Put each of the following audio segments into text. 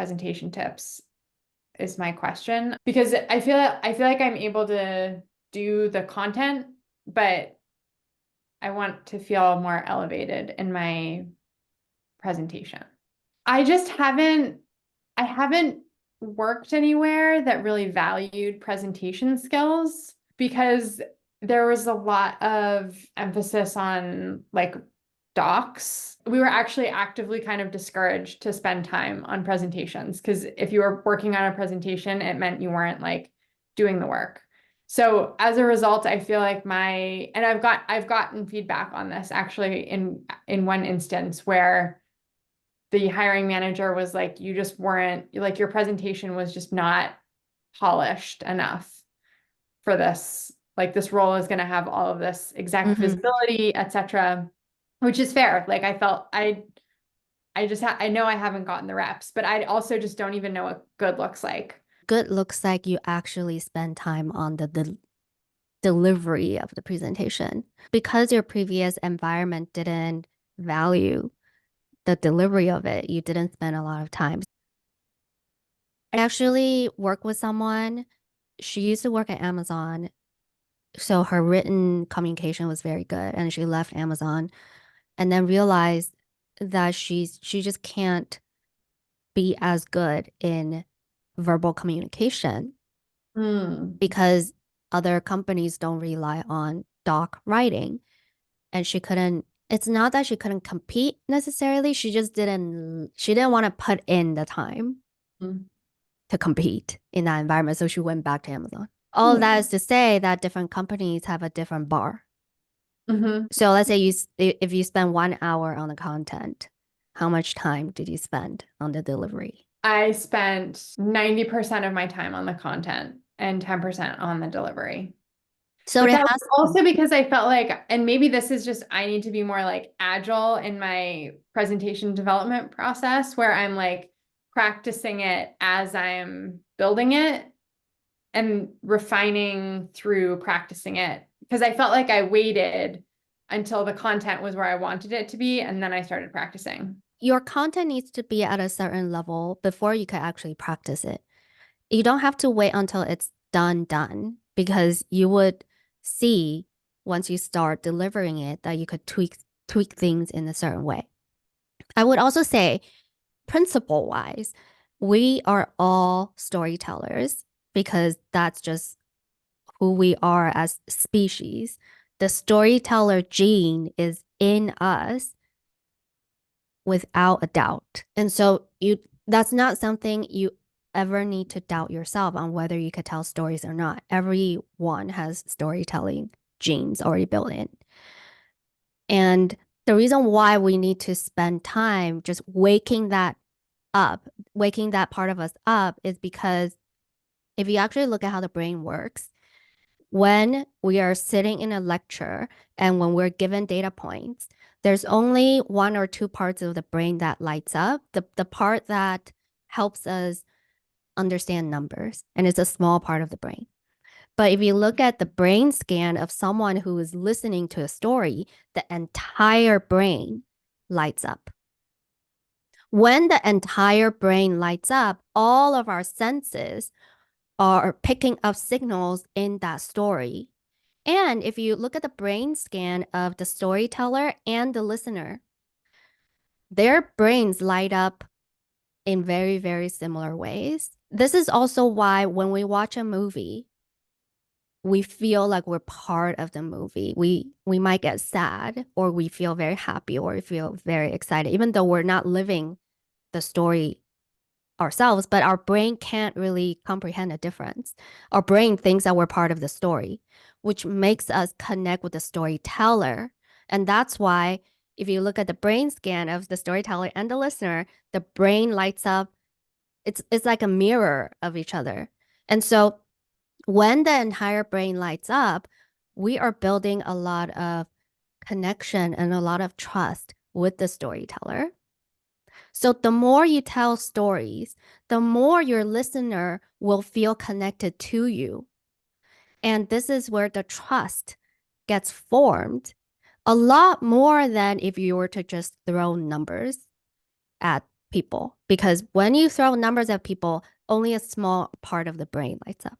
presentation tips is my question, because I feel like I'm able to do the content, but I want to feel more elevated in my presentation. I just I haven't worked anywhere that really valued presentation skills, because there was a lot of emphasis on like docs. We were actually actively kind of discouraged to spend time on presentations, because if you were working on a presentation, it meant you weren't like doing the work. So as a result, I feel like I've gotten feedback on this actually in one instance where the hiring manager was like, you just weren't, like, your presentation was just not polished enough for this. Like, this role is going to have all of this exec visibility, etc., which is fair. Like, I felt I know I haven't gotten the reps, but I also just don't even know what good looks like. Good looks like you actually spend time on the delivery of the presentation. Because your previous environment didn't value the delivery of it, you didn't spend a lot of time. I actually work with someone, she used to work at Amazon, so her written communication was very good, and she left Amazon and then realized that she just can't be as good in verbal communication Mm. because other companies don't rely on doc writing. And she couldn't, it's not that she couldn't compete necessarily. She didn't want to put in the time Mm. to compete in that environment. So she went back to Amazon. All of that Mm. is to say that different companies have a different bar. Mm-hmm. So let's say if you spend 1 hour on the content, how much time did you spend on the delivery? I spent 90% of my time on the content and 10% on the delivery. So But it that was has, also because I felt like, and maybe this is just, I need to be more like agile in my presentation development process, where I'm like practicing it as I'm building it and refining through practicing it. Because I felt like I waited until the content was where I wanted it to be, and then I started practicing. your content needs to be at a certain level before you can actually practice it. You don't have to wait until it's done because you would see once you start delivering it that you could tweak things in a certain way. I would also say principle wise, we are all storytellers because that's just who we are as species. The storyteller gene is in us without a doubt. And so you that's not something you ever need to doubt yourself on whether you could tell stories or not. Everyone has storytelling genes already built in. And the reason why we need to spend time just waking that part of us up is because if you actually look at how the brain works, when we are sitting in a lecture and when we're given data points, there's only one or two parts of the brain that lights up, the part that helps us understand numbers, and it's a small part of the brain. But if you look at the brain scan of someone who is listening to a story, the entire brain lights up. When the entire brain lights up, all of our senses are picking up signals in that story. And if you look at the brain scan of the storyteller and the listener, their brains light up in very, very similar ways. This is also why when we watch a movie, we feel like we're part of the movie. We might get sad or we feel very happy or we feel very excited, even though we're not living the story ourselves, but our brain can't really comprehend the difference. Our brain thinks that we're part of the story, which makes us connect with the storyteller. And that's why if you look at the brain scan of the storyteller and the listener, the brain lights up. It's like a mirror of each other. And so when the entire brain lights up, we are building a lot of connection and a lot of trust with the storyteller. So the more you tell stories, the more your listener will feel connected to you. And this is where the trust gets formed a lot more than if you were to just throw numbers at people, because when you throw numbers at people, only a small part of the brain lights up.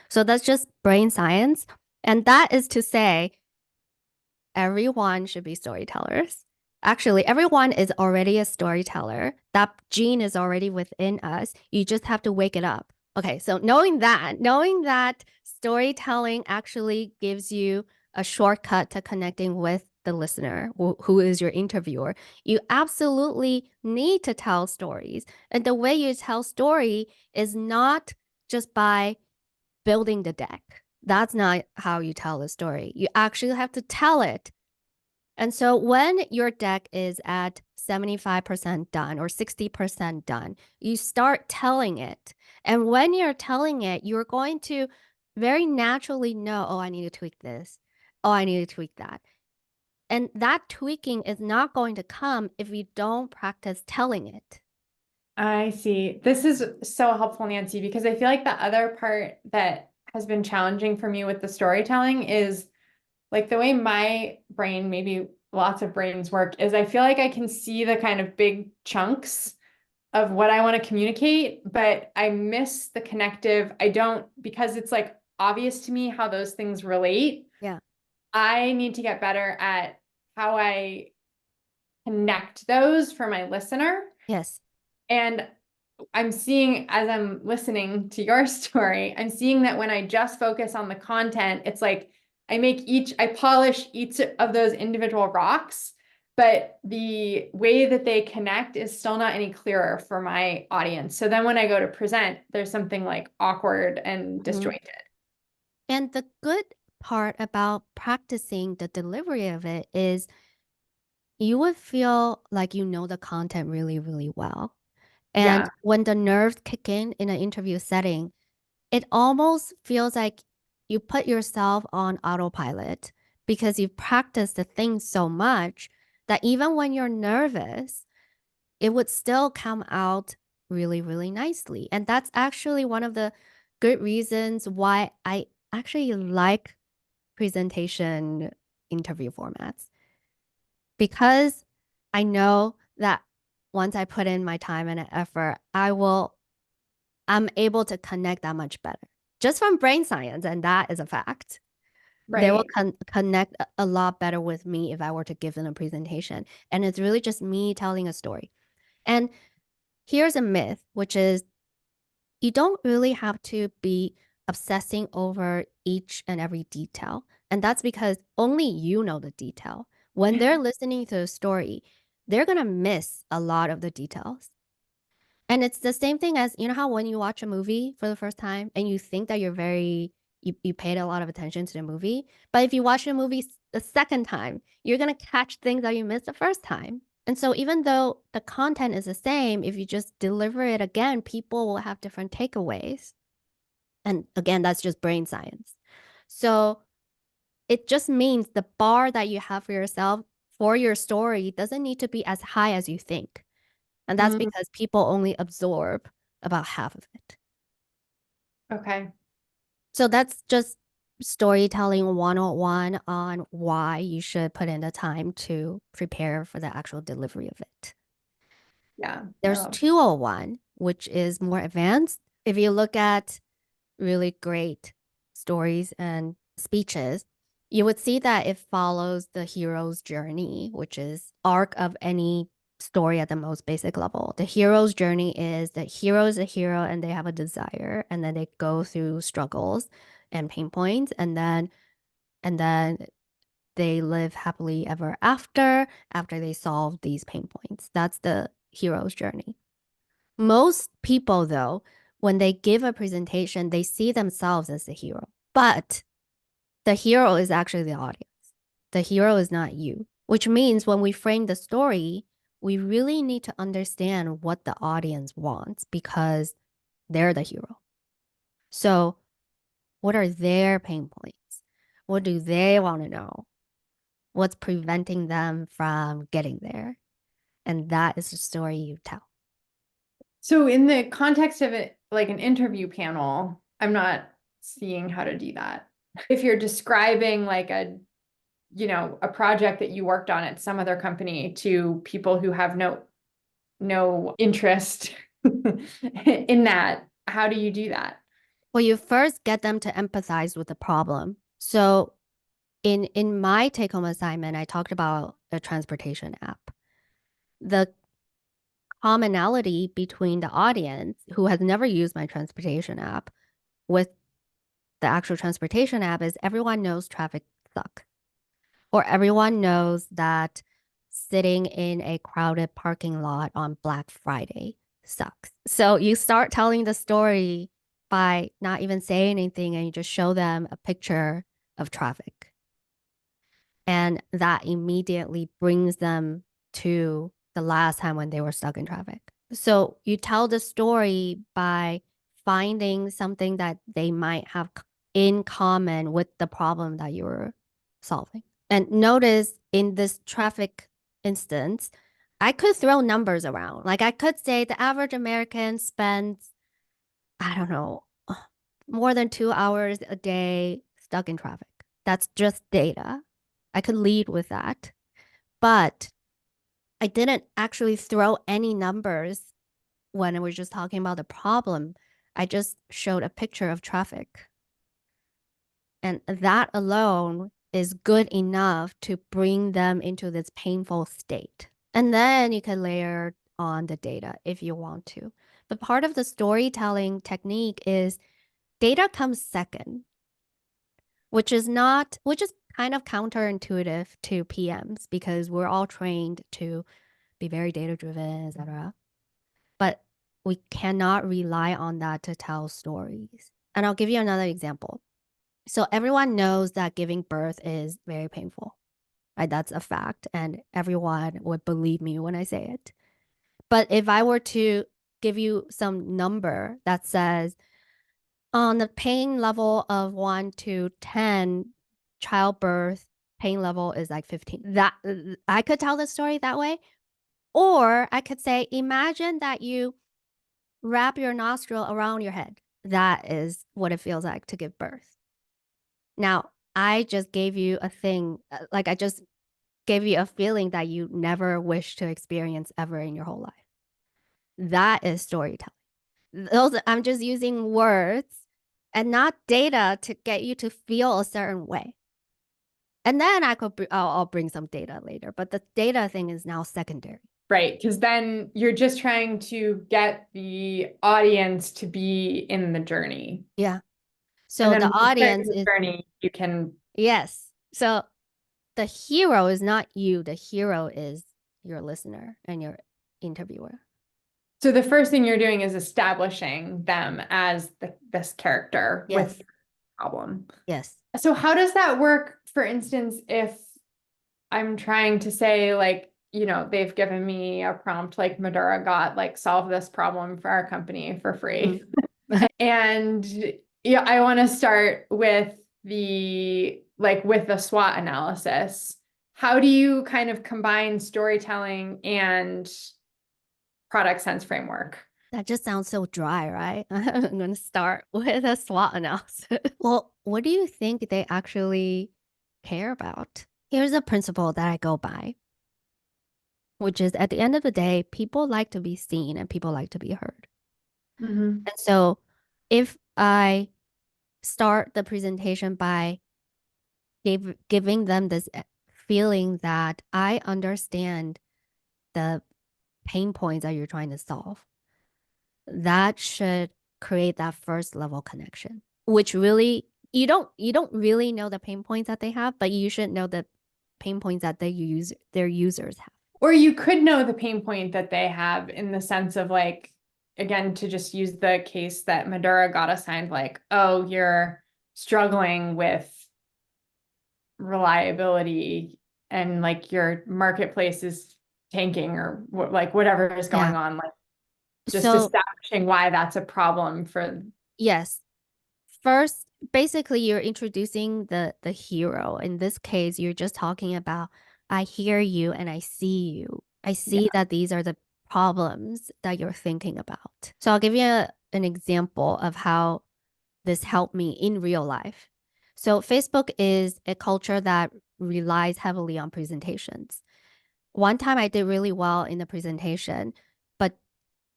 So that's just brain science. And that is to say, everyone should be storytellers. Actually, everyone is already a storyteller. That gene is already within us. You just have to wake it up. Okay, so knowing that storytelling actually gives you a shortcut to connecting with the listener who is your interviewer, you absolutely need to tell stories. And the way you tell story is not just by building the deck. That's not how you tell a story. You actually have to tell it. And so when your deck is at 75% done or 60% done, you start telling it. And when you're telling it, you're going to very naturally know, oh, I need to tweak this. Oh, I need to tweak that. And that tweaking is not going to come if you don't practice telling it. I see. This is so helpful, Nancy, because I feel like the other part that has been challenging for me with the storytelling is like the way my brain, maybe lots of brains work, is I feel like I can see the kind of big chunks of what I want to communicate, but I miss the connective. I don't, because it's like obvious to me how those things relate. Yeah. I need to get better at how I connect those for my listener. Yes. And I'm seeing, as I'm listening to your story, I'm seeing that when I just focus on the content, it's like I polish each of those individual rocks, but the way that they connect is still not any clearer for my audience. So then when I go to present, there's something like awkward and disjointed. And the good part about practicing the delivery of it is you would feel like you know the content really, really well. And Yeah. when the nerves kick in an interview setting, it almost feels like you put yourself on autopilot because you've practiced the thing so much that even when you're nervous, it would still come out really, really nicely. And that's actually one of the good reasons why I actually like presentation interview formats, because I know that once I put in my time and effort, I'm able to connect that much better just from brain science. And that is a fact. They will Right. connect a lot better with me if I were to give them a presentation. And it's really just me telling a story. And here's a myth, which is you don't really have to be obsessing over each and every detail. And that's because only you know the detail. When they're listening to a story, they're going to miss a lot of the details. And it's the same thing as, you know how when you watch a movie for the first time and you think that you paid a lot of attention to the movie, but if you watch the movie the second time, you're going to catch things that you missed the first time. And so even though the content is the same, if you just deliver it again, people will have different takeaways. And again, that's just brain science. So it just means the bar that you have for yourself for your story doesn't need to be as high as you think. And that's Mm, because people only absorb about half of it. okay. So that's just storytelling 101 on why you should put in the time to prepare for the actual delivery of it. Yeah. I There's love. 201, which is more advanced. If you look at really great stories and speeches, you would see that it follows the hero's journey, which is arc of any story at the most basic level. The hero's journey is the hero is a hero and they have a desire, and then they go through struggles and pain points, and then they live happily ever after they solve these pain points. That's the hero's journey. Most people, though, when they give a presentation, they see themselves as the hero. But the hero is actually the audience. The hero is not you, which means when we frame the story, we really need to understand what the audience wants because they're the hero. So, what are their pain points? What do they want to know? What's preventing them from getting there? And that is the story you tell. So in the context of it, like an interview panel, I'm not seeing how to do that. If you're describing like a project that you worked on at some other company to people who have no no interest in that, how do you do that? Well, you first get them to empathize with the problem. So in my take-home assignment, I talked about a transportation app. The commonality between the audience who has never used my transportation app with the actual transportation app is everyone knows traffic sucks, or everyone knows that sitting in a crowded parking lot on Black Friday sucks. So you start telling the story by not even saying anything and you just show them a picture of traffic. And that immediately brings them to the last time when they were stuck in traffic. So you tell the story by finding something that they might have in common with the problem that you were solving. And notice in this traffic instance, I could throw numbers around. Like I could say the average American spends, I don't know, more than 2 hours a day stuck in traffic. That's just data. I could lead with that. But I didn't actually throw any numbers when I was just talking about the problem. I just showed a picture of traffic. And that alone is good enough to bring them into this painful state. And then you can layer on the data if you want to. But part of the storytelling technique is data comes second, which is kind of counterintuitive to PMs because we're all trained to be very data driven, etc. But we cannot rely on that to tell stories. And I'll give you another example. So everyone knows that giving birth is very painful. Right? That's a fact. And everyone would believe me when I say it. But if I were to give you some number that says on the pain level of 1 to 10, childbirth pain level is like 15. That I could tell the story that way. Or I could say, imagine that you wrap your nostril around your head. That is what it feels like to give birth. Now, I just gave you a thing, like I just gave you a feeling that you never wish to experience ever in your whole life. That is storytelling. I'm just using words and not data to get you to feel a certain way. And then I'll bring some data later, but the data thing is now secondary. Right, because then you're just trying to get the audience to be in the journey. Yeah. So And the then once they're audience in the is, journey, you can. yes. So the hero is not you. The hero is your listener and your interviewer. So the first thing you're doing is establishing them as this character Yes. with the problem. Yes. So how does that work, for instance, if I'm trying to say, like, they've given me a prompt like Madura got, like, solve this problem for our company for free. And yeah, I want to start with with the SWOT analysis. How do you kind of combine storytelling and product sense framework? That just sounds so dry, right? I'm going to start with a SWOT analysis. Well, what do you think they actually care about? Here's a principle that I go by, which is at the end of the day, people like to be seen and people like to be heard. Mm-hmm. And so if I start the presentation by giving them this feeling that I understand the pain points that you're trying to solve, that should create that first level connection, which really you don't really know the pain points that they have, but you should know the pain points that their users have. Or you could know the pain point that they have in the sense of, like, again, to just use the case that Madura got assigned, like, oh, you're struggling with reliability and, like, your marketplace is tanking or like whatever is going on, like just So establishing why that's a problem for. yes, first, basically you're introducing the hero. In this case, you're just talking about, I hear you and I see you. I see that these are the problems that you're thinking about. So I'll give you an example of how this helped me in real life. So Facebook is a culture that relies heavily on presentations. One time I did really well in the presentation,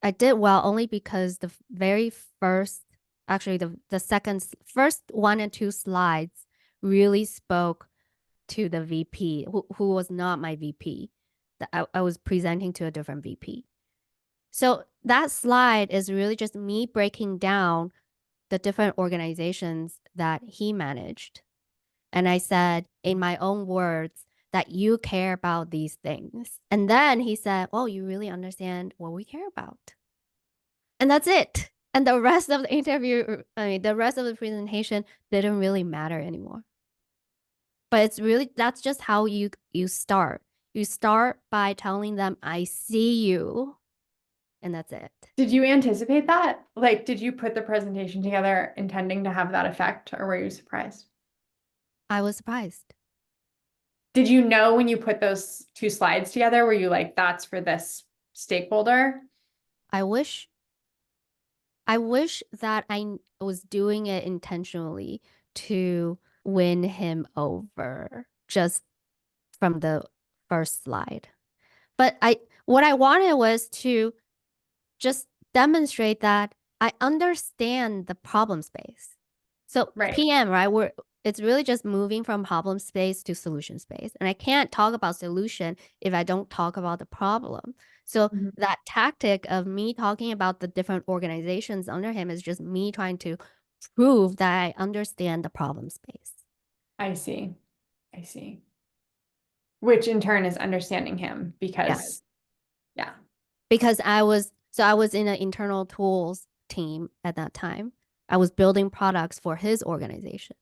I did well only because the very first, actually the first one and two slides really spoke to the VP who was not my VP. I was presenting to a different VP. So that slide is really just me breaking down the different organizations that he managed. And I said, in my own words, that you care about these things. And then he said, oh, you really understand what we care about. And that's it. And the rest of the interview, I mean, the rest of the presentation didn't really matter anymore. But it's really, that's just how you start. You start by telling them, I see you. And that's it. Did you anticipate that? Like, did you put the presentation together intending to have that effect, or were you surprised? I was surprised. Did you know when you put those two slides together, were you like, that's for this stakeholder? I wish that I was doing it intentionally to win him over just from the first slide. But what I wanted was to just demonstrate that I understand the problem space. So Right. PM, right? It's really just moving from problem space to solution space. And I can't talk about solution if I don't talk about the problem. So Mhm. that tactic of me talking about the different organizations under him is just me trying to prove that I understand the problem space. I see. I see. Which in turn is understanding him Yes. because, yeah. Because I was in an internal tools team at that time. I was building products for his organization.